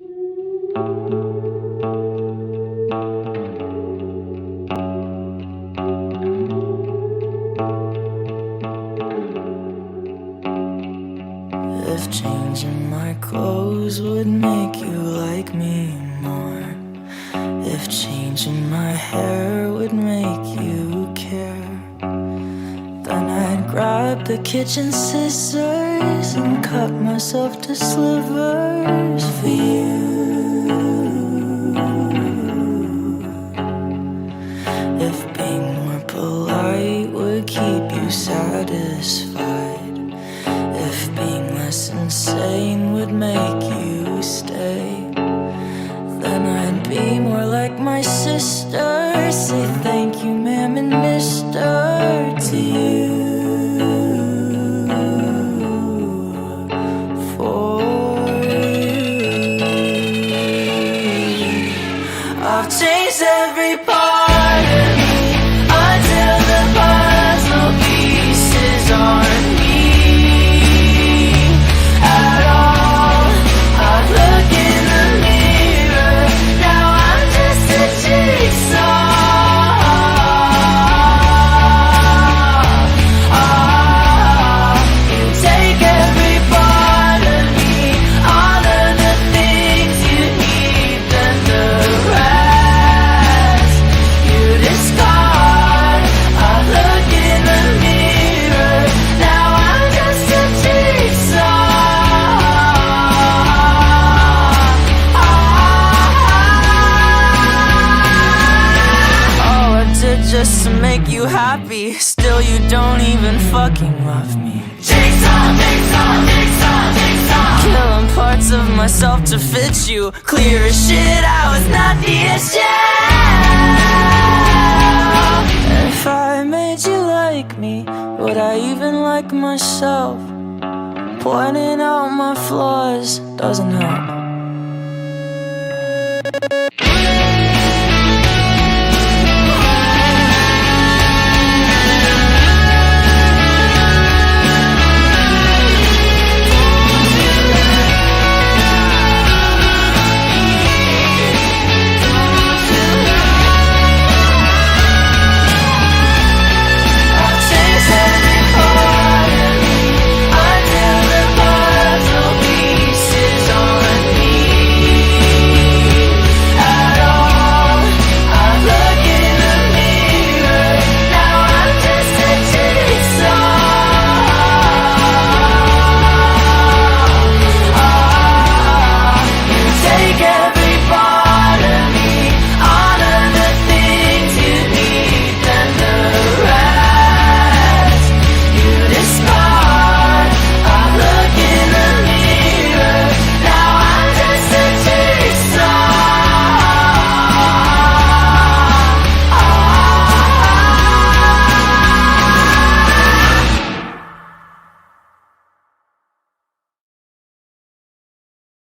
If changing my clothes would make you like me more, if changing my hair would make you care, then I'd grab the kitchen scissors and cut myself to slivers for you. If being more polite would keep you satisfied, if being less insane would make you stay, then I'd be more like my sister. Say thank you, ma'am and mister, to you. For you, I've changed every part of me until the puzzle pieces aren't me at all. I look in the mirror, now I'm just a jigsaw. You take every part of me, all of the things you need, then the rest you discard. I look in the mirror, now I'm just a jigsaw. All I did just to make you happy, still you don't even fucking love me. Jigsaw, jigsaw, jigsaw, jigsaw. Killing parts of myself to fit you. Clear as shit, I was not the issue. If I made you like me, would I even like myself? Pointing out my flaws doesn't help.